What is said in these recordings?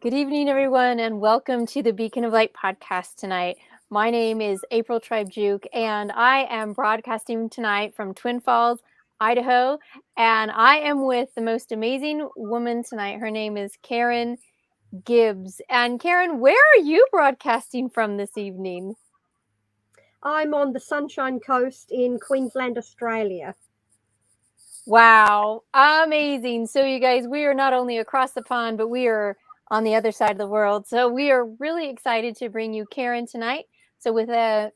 Good evening, everyone, and welcome to the Beacon of Light podcast tonight. My name is April Tribe Juke, and I am broadcasting tonight from Twin Falls, Idaho. And I am with the most amazing woman tonight. Her name is Karen Gibbs. And Karen, where are you broadcasting from this evening? I'm on the Sunshine Coast in Queensland, Australia. Wow, amazing. So, you guys, we are not only across the pond, but we are on the other side of the world. So, we are really excited to bring you Karen tonight. So, without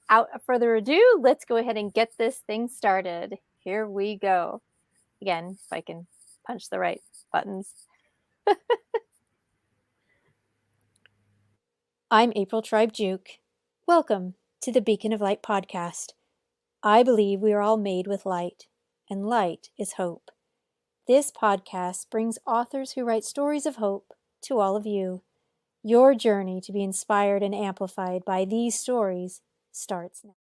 further ado, let's go ahead and get this thing started. Here we go. Again, if I can punch the right buttons. I'm April Tribe Juke. Welcome to the Beacon of Light podcast. I believe we are all made with light, and light is hope. This podcast brings authors who write stories of hope to all of you. Your journey to be inspired and amplified by these stories starts now.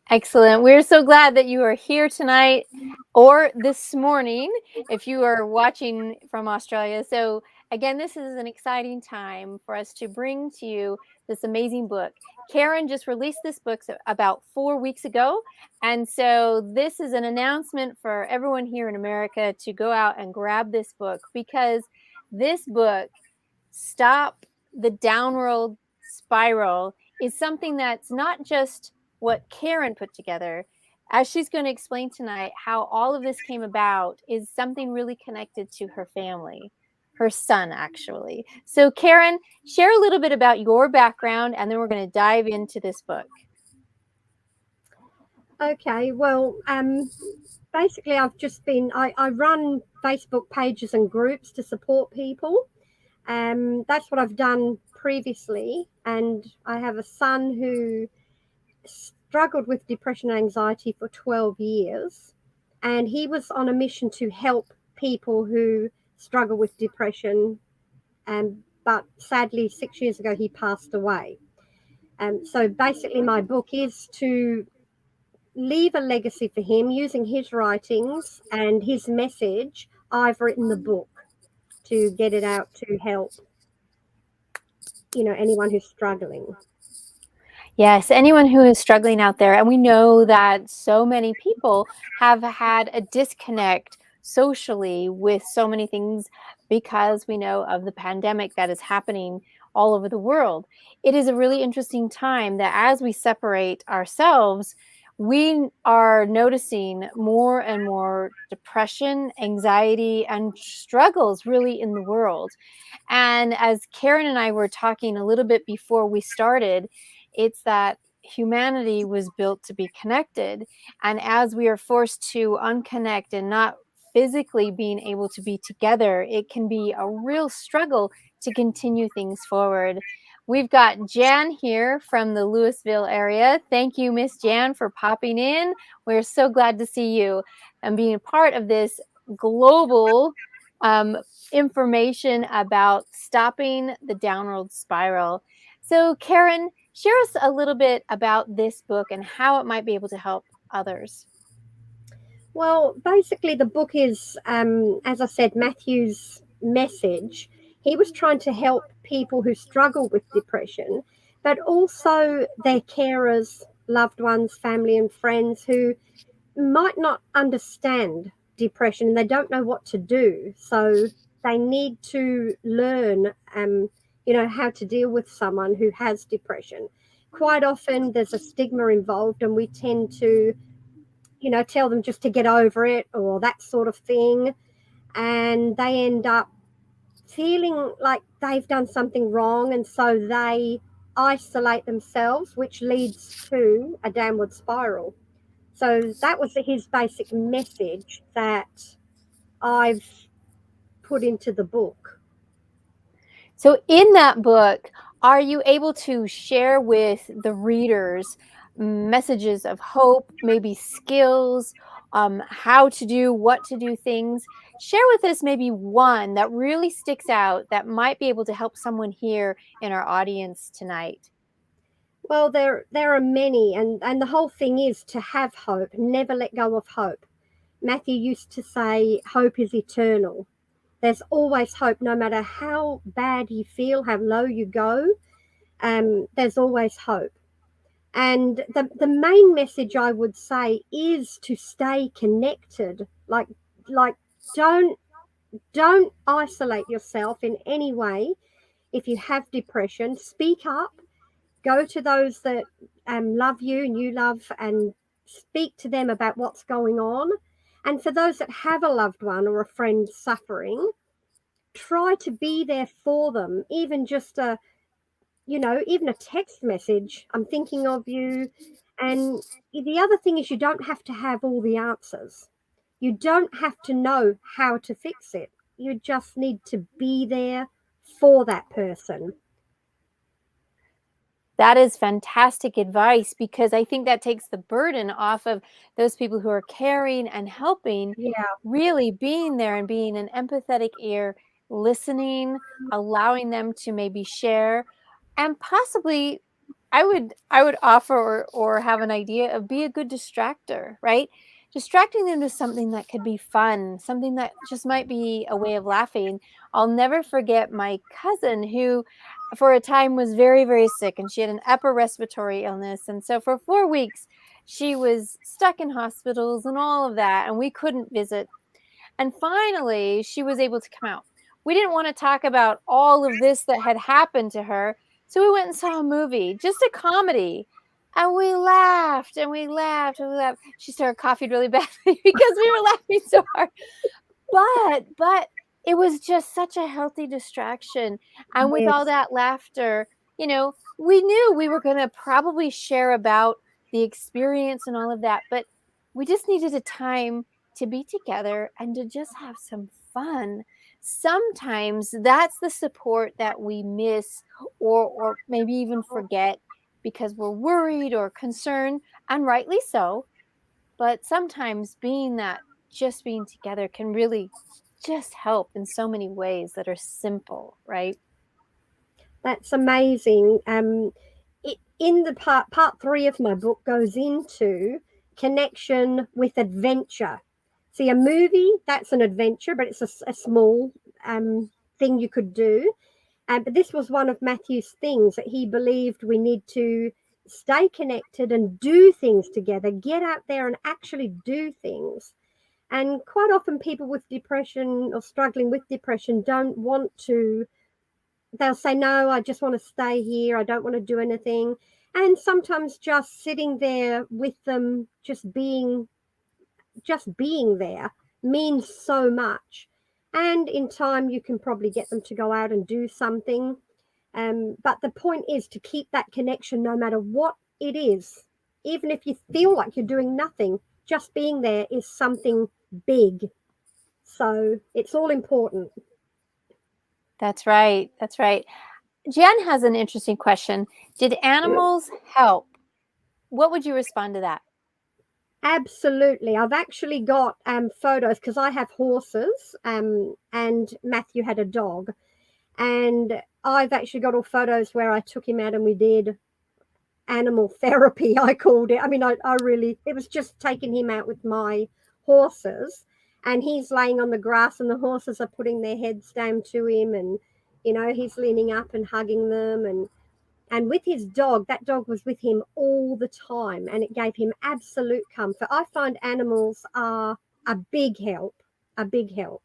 Excellent. We're so glad that you are here tonight or this morning if you are watching from Australia. So, again, this is an exciting time for us to bring to you this amazing book. Karen just released this book about 4 weeks ago. And so, this is an announcement for everyone here in America to go out and grab this book because this book, Stop the Downward Spiral, is something that's not just what Karen put together. As she's going to explain tonight, how all of this came about is something really connected to her family, her son, actually. So, Karen, share a little bit about your background, and then we're going to dive into this book. Okay, well, basically, I run Facebook pages and groups to support people. That's what I've done previously. And I have a son who struggled with depression and anxiety for 12 years. And he was on a mission to help people who struggle with depression. But sadly, 6 years ago, he passed away. So basically, my book is to leave a legacy for him using his writings and his message. I've written the book to get it out to help, anyone who's struggling. Yes, anyone who is struggling out there. And we know that so many people have had a disconnect socially with so many things because we know of the pandemic that is happening all over the world. It is a really interesting time that as we separate ourselves, we are noticing more and more depression, anxiety, and struggles really in the world. And as Karen and I were talking a little bit before we started, it's that humanity was built to be connected. And as we are forced to unconnect and not physically being able to be together, it can be a real struggle to continue things forward. We've got Jan here from the Louisville area. Thank you, Miss Jan, for popping in. We're so glad to see you and being a part of this global information about stopping the downward spiral. So, Karen, share us a little bit about this book and how it might be able to help others. Well, basically, the book is, as I said, Matthew's message. He was trying to help people who struggle with depression, but also their carers, loved ones, family, and friends who might not understand depression and they don't know what to do. So they need to learn, how to deal with someone who has depression. Quite often, there's a stigma involved, and we tend to tell them just to get over it or that sort of thing. And they end up feeling like they've done something wrong. And so they isolate themselves, which leads to a downward spiral. So that was his basic message that I've put into the book. So in that book, are you able to share with the readers messages of hope, maybe skills, how to do, what to do things? Share with us maybe one that really sticks out that might be able to help someone here in our audience tonight. Well, there are many, and the whole thing is to have hope, never let go of hope. Matthew used to say, hope is eternal. There's always hope, no matter how bad you feel, how low you go. There's always hope. And the main message I would say is to stay connected. Like don't don't isolate yourself in any way. If you have depression, speak up. Go to those that love you and you love, and speak to them about what's going on. And for those that have a loved one or a friend suffering, try to be there for them, even just a, even a text message. I'm thinking of you. And the other thing is, you don't have to have all the answers. You don't have to know how to fix it. You just need to be there for that person. That is fantastic advice because I think that takes the burden off of those people who are caring and helping, Yeah, really being there and being an empathetic ear, listening, allowing them to maybe share, and possibly I would offer or have an idea of be a good distractor, right? Distracting them to something that could be fun, something that just might be a way of laughing. I'll never forget my cousin who for a time was very, very sick and she had an upper respiratory illness. And so for 4 weeks, she was stuck in hospitals and all of that. And we couldn't visit. And finally, she was able to come out. We didn't want to talk about all of this that had happened to her. So we went and saw a movie, just a comedy. And we laughed and we laughed and we laughed. She started coughing really badly because we were laughing so hard. But it was just such a healthy distraction, and with all yes, that laughter, we knew we were gonna probably share about the experience and all of that, but we just needed a time to be together and to just have some fun. Sometimes that's the support that we miss or maybe even forget because we're worried or concerned, and rightly so, but sometimes just being together can really just help in so many ways that are simple, right? that's amazing. In the part three of my book goes into connection with adventure. See, a movie, that's an adventure, but it's a small thing you could do. But this was one of Matthew's things, that he believed we need to stay connected and do things together, get out there and actually do things. And quite often, people with depression or struggling with depression don't want to. They'll say, no, I just want to stay here. I don't want to do anything. And sometimes just sitting there with them, just being there means so much. And in time, you can probably get them to go out and do something. But the point is to keep that connection no matter what it is. Even if you feel like you're doing nothing, just being there is something big. So it's all important. That's right. That's right. Jen has an interesting question. Did animals help? What would you respond to that? Absolutely. I've actually got photos because I have horses, and Matthew had a dog. And I've actually got all photos where I took him out and we did animal therapy, I called it. I mean, I really, it was just taking him out with my horses, and he's laying on the grass and the horses are putting their heads down to him, and he's leaning up and hugging them. And with his dog, that dog was with him all the time, and it gave him absolute comfort. I find animals are a big help, a big help.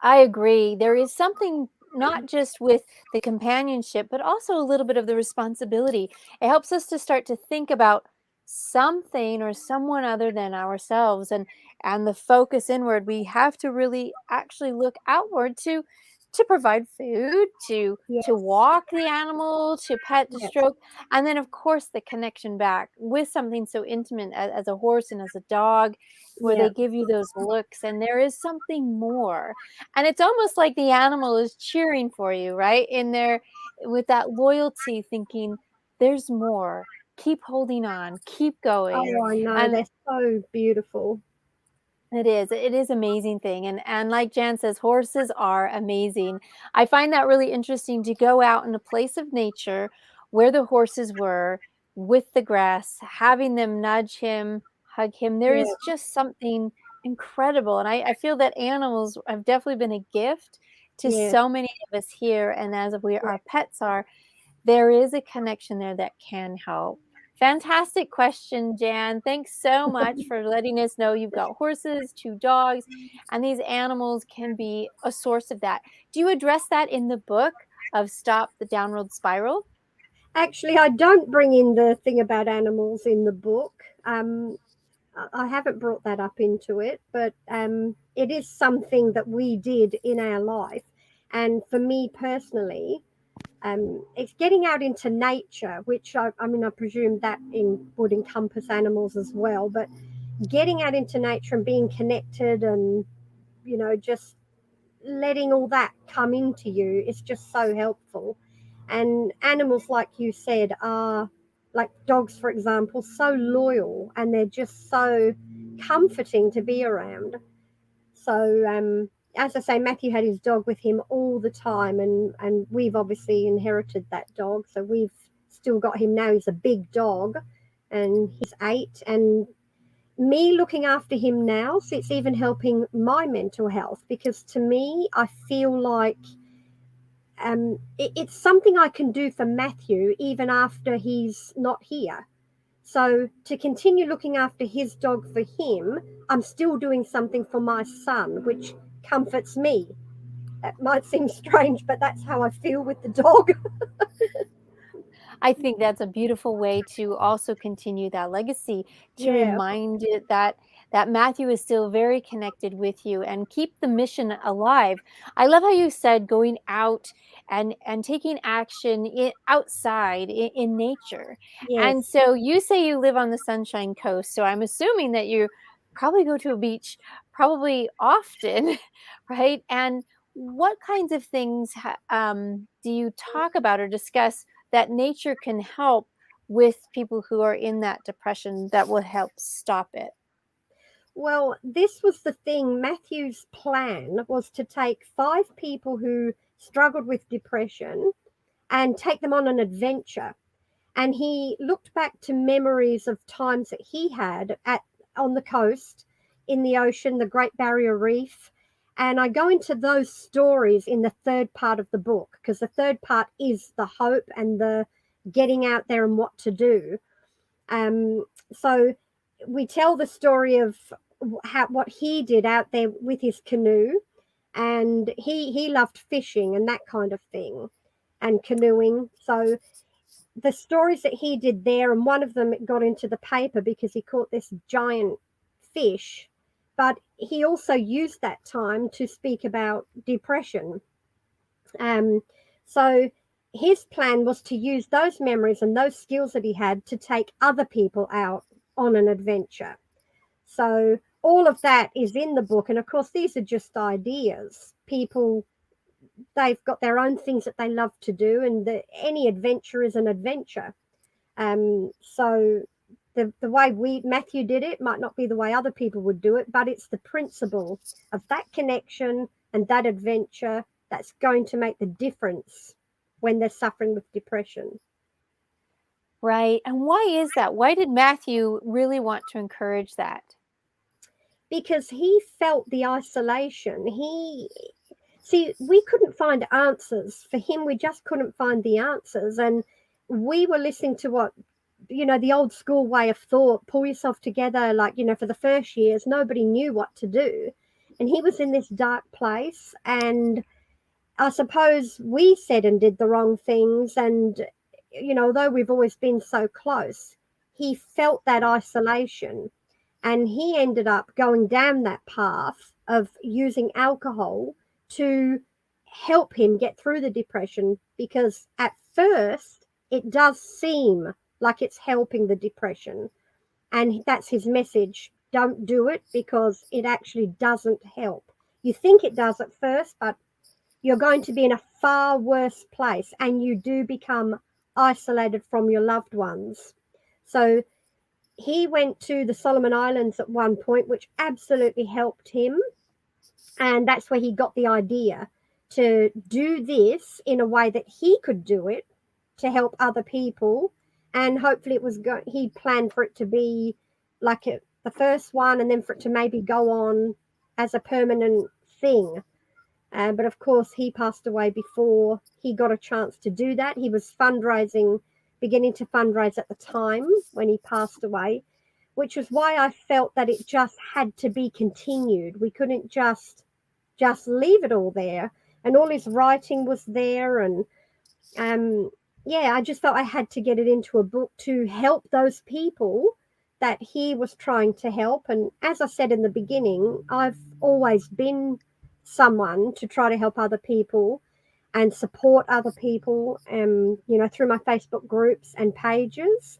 I agree. There is something not just with the companionship, but also a little bit of the responsibility. It helps us to start to think about something or someone other than ourselves and the focus inward. We have to really actually look outward to provide food, to Yes, walk the animal, to pet, to yes, stroke, and then of course the connection back with something so intimate as a horse and as a dog, where they yeah. give you those looks and there is something more, and it's almost like the animal is cheering for you, right? In there with that loyalty, thinking, there's more. Keep holding on, keep going. Oh, I know. And They're so beautiful. it is amazing thing. And like Jan says, horses are amazing. I find that really interesting to go out in a place of nature where the horses were with the grass, having them nudge him, hug him. There Yeah, is just something incredible. And I feel that animals have definitely been a gift to Yes, so many of us here. And as we yeah. our pets are, there is a connection there that can help. Fantastic question, Jan. Thanks so much for letting us know you've got horses, 2 dogs, and these animals can be a source of that. Do you address that in the book of Stop the Downward Spiral? Actually, I don't bring in the thing about animals in the book. I haven't brought that up into it, but it is something that we did in our life. And for me personally, it's getting out into nature, which I mean, I presume that would encompass animals as well, but getting out into nature and being connected and, just letting all that come into you is just so helpful. And animals, like you said, are like dogs, for example, so loyal and they're just so comforting to be around. So, as I say, Matthew had his dog with him all the time, and we've obviously inherited that dog. So we've still got him now. He's a big dog, and he's 8. And me looking after him now, so it's even helping my mental health because to me, I feel like it's something I can do for Matthew even after he's not here. So to continue looking after his dog for him, I'm still doing something for my son, which comforts me. That might seem strange, but that's how I feel with the dog. I think that's a beautiful way to also continue that legacy, to Yeah, remind it that Matthew is still very connected with you and keep the mission alive. I love how you said going out and taking action outside in nature. And yes. so you say you live on the Sunshine Coast, so I'm assuming that you probably go to a beach probably often, right? And what kinds of things do you talk about or discuss that nature can help with people who are in that depression that will help stop it? Well, this was the thing. Matthew's plan was to take 5 people who struggled with depression and take them on an adventure. And he looked back to memories of times that he had at on the coast, in the ocean, the Great Barrier Reef. And I go into those stories in the third part of the book because the third part is the hope and the getting out there and what to do. So we tell the story of what he did out there with his canoe, and he loved fishing and that kind of thing, and canoeing. So the stories that he did there, and one of them got into the paper because he caught this giant fish, but he also used that time to speak about depression. Um, so his plan was to use those memories and those skills that he had to take other people out on an adventure. So all of that is in the book, and of course these are just ideas. People, they've got their own things that they love to do, and any adventure is an adventure. So the way Matthew did it might not be the way other people would do it, but it's the principle of that connection and that adventure that's going to make the difference when they're suffering with depression. Right. And why is that? Why did Matthew really want to encourage that? Because he felt the isolation. We couldn't find answers for him. We just couldn't find the answers, and we were listening to what, the old school way of thought: pull yourself together. Like, for the first years nobody knew what to do, and he was in this dark place, and I suppose we said and did the wrong things. And although we've always been so close, he felt that isolation, and he ended up going down that path of using alcohol to help him get through the depression, because at first it does seem like it's helping the depression. And that's his message: don't do it, because it actually doesn't help. You think it does at first, but you're going to be in a far worse place, and you do become isolated from your loved ones. So he went to the Solomon Islands at one point, which absolutely helped him. And that's where he got the idea to do this in a way that he could do it to help other people. And hopefully it was he planned for it to be like the first one, and then for it to maybe go on as a permanent thing. But of course, he passed away before he got a chance to do that. He was fundraising, beginning to fundraise at the time when he passed away, which was why I felt that it just had to be continued. We couldn't just leave it all there. And all his writing was there, and um, yeah, I just felt I had to get it into a book to help those people that he was trying to help. And as I said in the beginning, I've always been someone to try to help other people and support other people, through my Facebook groups and pages.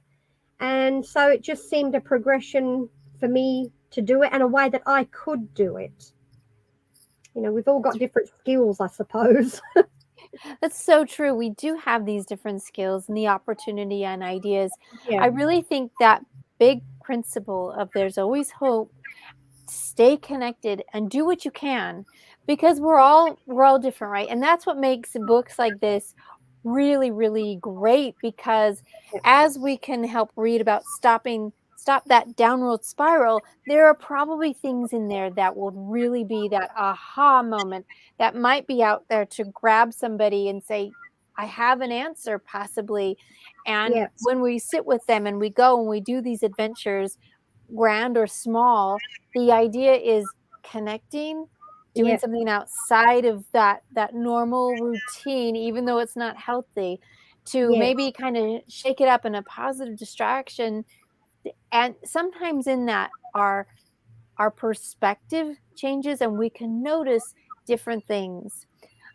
And so it just seemed a progression for me to do it and a way that I could do it. We've all got different skills, I suppose. That's so true. We do have these different skills and the opportunity and ideas. Yeah, I really think that big principle of there's always hope, stay connected and do what you can, because we're all different, right? And that's what makes books like this really really great, because yeah, as we can help read about stop that downward spiral, there are probably things in there that will really be that aha moment that might be out there to grab somebody and say, I have an answer possibly. And yeah, when we sit with them and we go and we do these adventures, grand or small, the idea is connecting, doing yeah, something outside of that normal routine, even though it's not healthy, to yes, maybe kind of shake it up in a positive distraction. And sometimes in that our perspective changes and we can notice different things.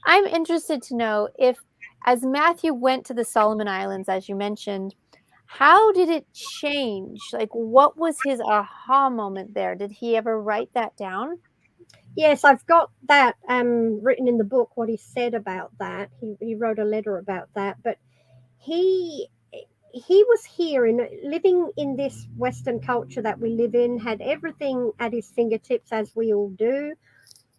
I'm interested to know if, as Matthew went to the Solomon Islands, as you mentioned, how did it change? Like, what was his aha moment there? Did he ever write that down? yes. I've got that written in the book. What he said about that. He wrote a letter about that. But he he was here in living in this Western culture that we live in. Had everything at his fingertips, as we all do.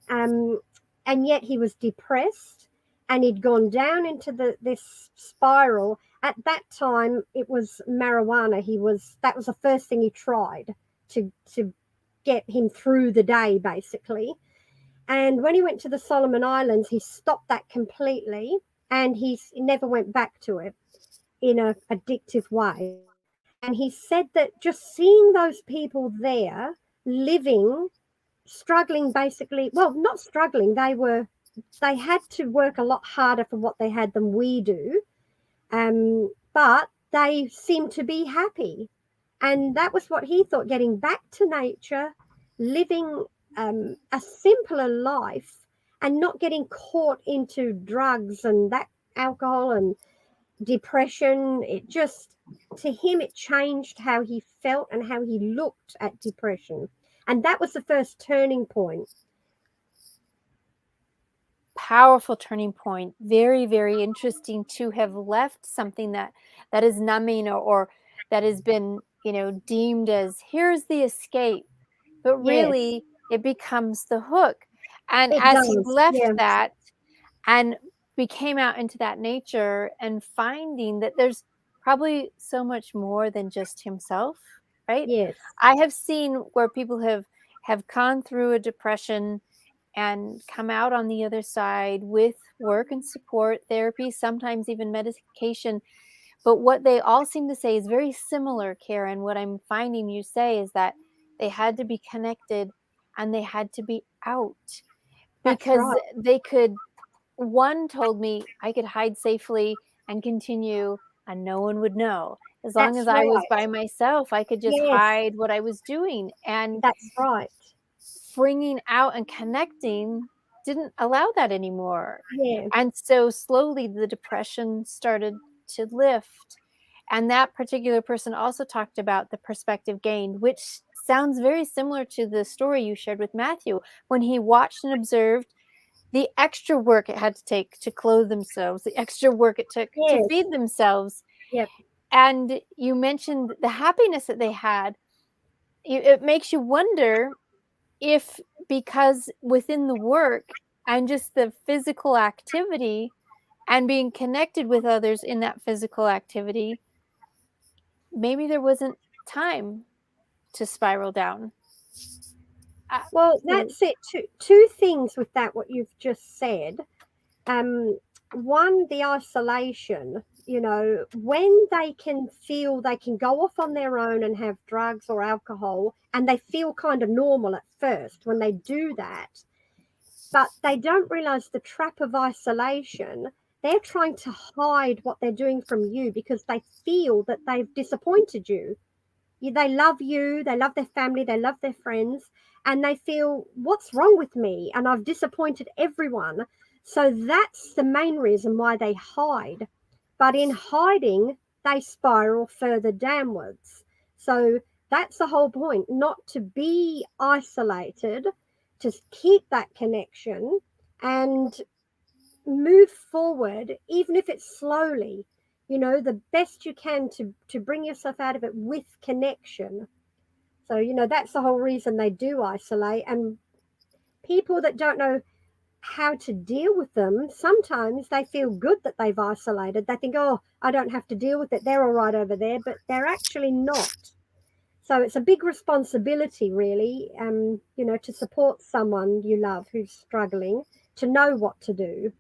Um, and yet he was depressed, and he'd gone down into this spiral. At that time, it was marijuana. That was the first thing he tried to get him through the day, basically. And when he went to the Solomon Islands, he stopped that completely, and he never went back to it in a addictive way. And he said that just seeing those people there living, struggling, basically, well, not struggling, they had to work a lot harder for what they had than we do, but they seemed to be happy. And that was what he thought, getting back to nature, living a simpler life, and not getting caught into drugs and that alcohol and depression. It just, to him, it changed how he felt and how he looked at depression. And that was the first turning point. Powerful turning point. Very, very interesting to have left something that is numbing, or that has been, deemed as here's the escape, but Yes, really it becomes the hook. And it as he does. left Yeah, that and became out into that nature and finding that there's probably so much more than just himself, right? yes, I have seen where people have gone through a depression and come out on the other side with work and support, therapy, sometimes even medication. But what they all seem to say is very similar, Karen. What I'm finding you say is that they had to be connected and they had to be out, that's because right. they could, one told me I could hide safely and continue and no one would know. As long as That's I was right. by myself, I could just Yes, hide what I was doing. And that's right. bringing out and connecting didn't allow that anymore. Yeah, And so slowly the depression started to lift. And that particular person also talked about the perspective gained, which sounds very similar to the story you shared with Matthew when he watched and observed the extra work it had to take to clothe themselves, the extra work it took to yes, feed themselves. yep, And you mentioned the happiness that they had. It makes you wonder if, because within the work and just the physical activity and being connected with others in that physical activity, maybe there wasn't time to spiral down. Well, So that's it. Two things with that, what you've just said. Um, One, the isolation. When they can feel they can go off on their own and have drugs or alcohol, and they feel kind of normal at first when they do that, but they don't realize the trap of isolation. They're trying to hide what they're doing from you because they feel that they've disappointed you. They love you, they love their family, they love their friends, and they feel, what's wrong with me? And I've disappointed everyone. So that's the main reason why they hide. But in hiding, they spiral further downwards. So that's the whole point, not to be isolated, to keep that connection and move forward, even if it's slowly, the best you can to bring yourself out of it with connection. So, that's the whole reason they do isolate. And people that don't know how to deal with them, sometimes they feel good that they've isolated. They think, oh, I don't have to deal with it. They're all right over there, but they're actually not. So it's a big responsibility, really, to support someone you love who's struggling, to know what to do.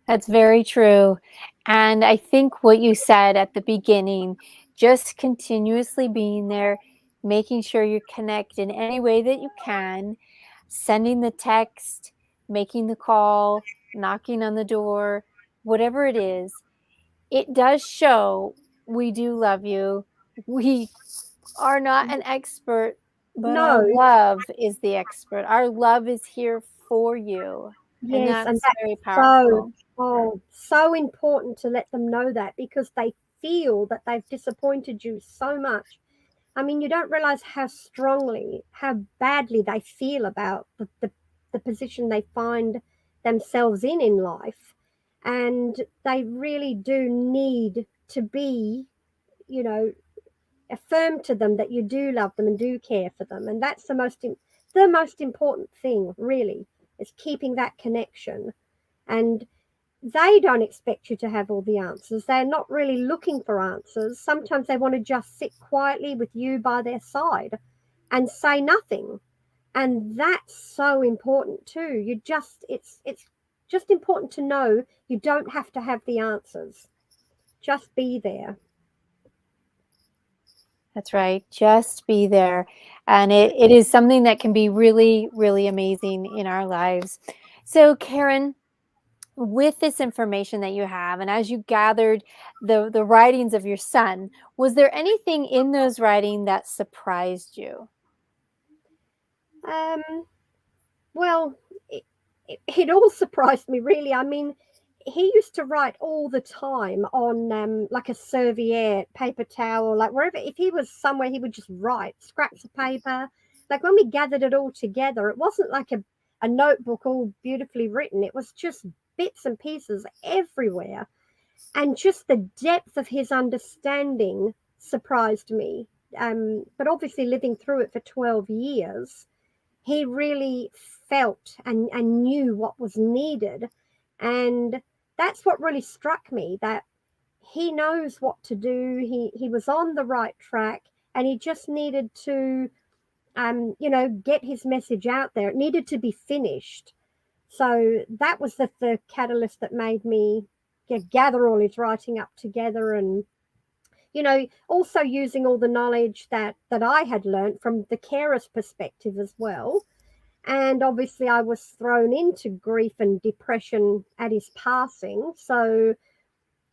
that's very true. And I think what you said at the beginning, just continuously being there, making sure you connect in any way that you can, sending the text, making the call, knocking on the door, whatever it is, it does show we do love you. We are not an expert, but our No, love is the expert. Our love is here for you. And yes, and that's very that's powerful. so important to let them know that, because they feel that they've disappointed you so much. I mean, you don't realize how strongly, how badly they feel about the position they find themselves in life. And they really do need to be, you know, affirm to them that you do love them and do care for them. And that's the most important thing, really, is keeping that connection. And they don't expect you to have all the answers. They're not really looking for answers. Sometimes they want to just sit quietly with you by their side and say nothing. And that's so important too. It's just important to know you don't have to have the answers. Just be there. That's right. Just be there. And it is something that can be really, really amazing in our lives. So, Karen, with this information that you have, and as you gathered the writings of your son, was there anything in those writings that surprised you? Um, Well, it all surprised me, really. I mean, he used to write all the time on like a serviette, paper towel, like wherever. If he was somewhere, he would just write scraps of paper. Like when we gathered it all together, it wasn't like a notebook all beautifully written. It was just bits and pieces everywhere. And just the depth of his understanding surprised me. But obviously, living through it for 12 years, he really felt and knew what was needed. And that's what really struck me, that he knows what to do. He was on the right track, and he just needed to get his message out there. It needed to be finished. So that was the catalyst that made me gather all his writing up together, and also using all the knowledge that I had learned from the carer's perspective as well. And obviously, I was thrown into grief and depression at his passing. So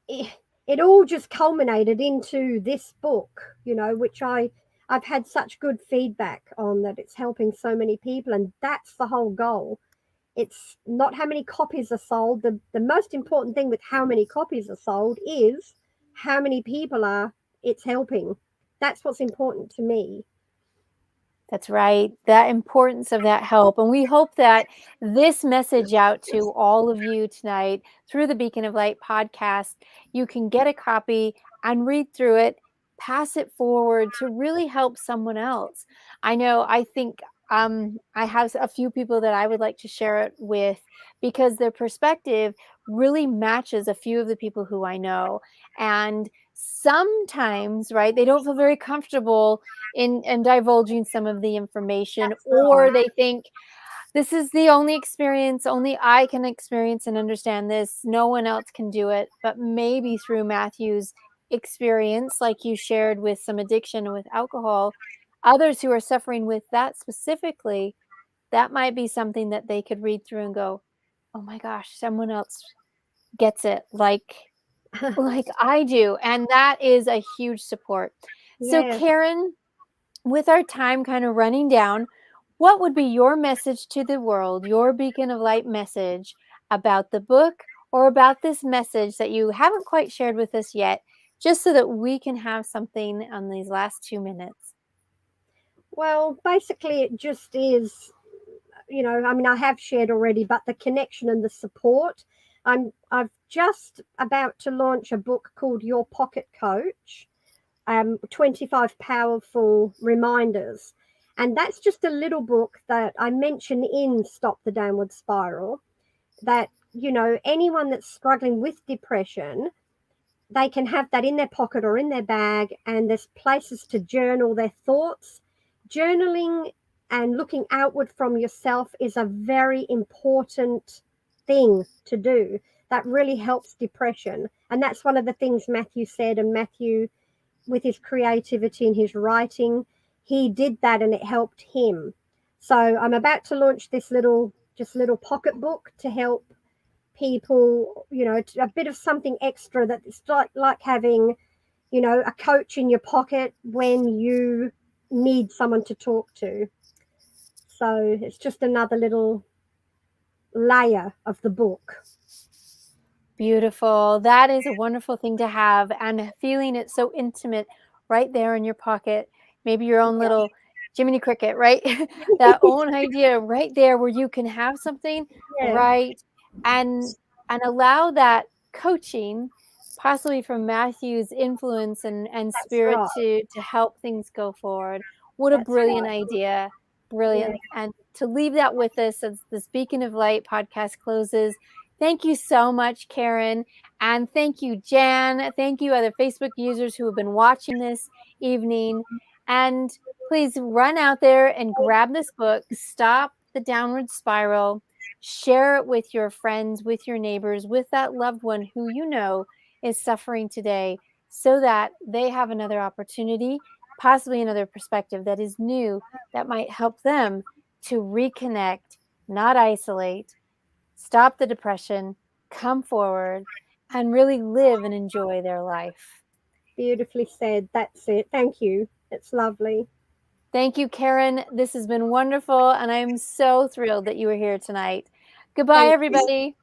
it all just culminated into this book, which I've had such good feedback on, that it's helping so many people. And that's the whole goal. It's not how many copies are sold. The most important thing with how many copies are sold is how many people are it's helping. That's what's important to me. That's right. The importance of that help. And we hope that this message out to all of you tonight through the Beacon of Light podcast, you can get a copy and read through it, pass it forward to really help someone else. I think I have a few people that I would like to share it with, because their perspective really matches a few of the people who I know. And sometimes, right, they don't feel very comfortable in divulging some of the information, That's right. or they think this is the only experience, only I can experience and understand this. No one else can do it. But maybe through Matthew's experience, like you shared with some addiction with alcohol, others who are suffering with that specifically, that might be something that they could read through and go, oh my gosh, someone else gets it like I do. And that is a huge support. So, Yes. Karen, with our time kind of running down, what would be your message to the world, your beacon of light message about the book or about this message that you haven't quite shared with us yet, just so that we can have something on these last 2 minutes? Well, basically, it just is, I mean, I have shared already, but the connection and the support. I've just about to launch a book called Your Pocket Coach, 25 Powerful Reminders. And that's just a little book that I mention in Stop the Downward Spiral, that, anyone that's struggling with depression, they can have that in their pocket or in their bag, and there's places to journal their thoughts. Journaling and looking outward from yourself is a very important thing to do. That really helps depression. And that's one of the things Matthew said. And Matthew, with his creativity and his writing, he did that and it helped him. So I'm about to launch this little pocket book to help people, a bit of something extra, that it's like having, a coach in your pocket when you need someone to talk to. So it's just another little layer of the book. Beautiful. That is a wonderful thing to have, and feeling it so intimate right there in your pocket. Maybe your own Yeah. little Jiminy Cricket, right? That own idea right there where you can have something Yeah, right and allow that coaching, possibly from Matthew's influence and that's spirit right. to help things go forward. What a That's brilliant right. idea. Yeah. Brilliant. And to leave that with us as this Beacon of Light podcast closes. Thank you so much, Karen. And thank you, Jan. Thank you, other Facebook users who have been watching this evening. And please run out there and grab this book, Stop the Downward Spiral. Share it with your friends, with your neighbors, with that loved one who you know is suffering today, so that they have another opportunity, possibly another perspective that is new, that might help them to reconnect, not isolate, stop the depression, come forward, and really live and enjoy their life. Beautifully said. That's it. Thank you. It's lovely. Thank you, Karen. This has been wonderful, and I'm so thrilled that you were here tonight. Goodbye, Thank you. everybody.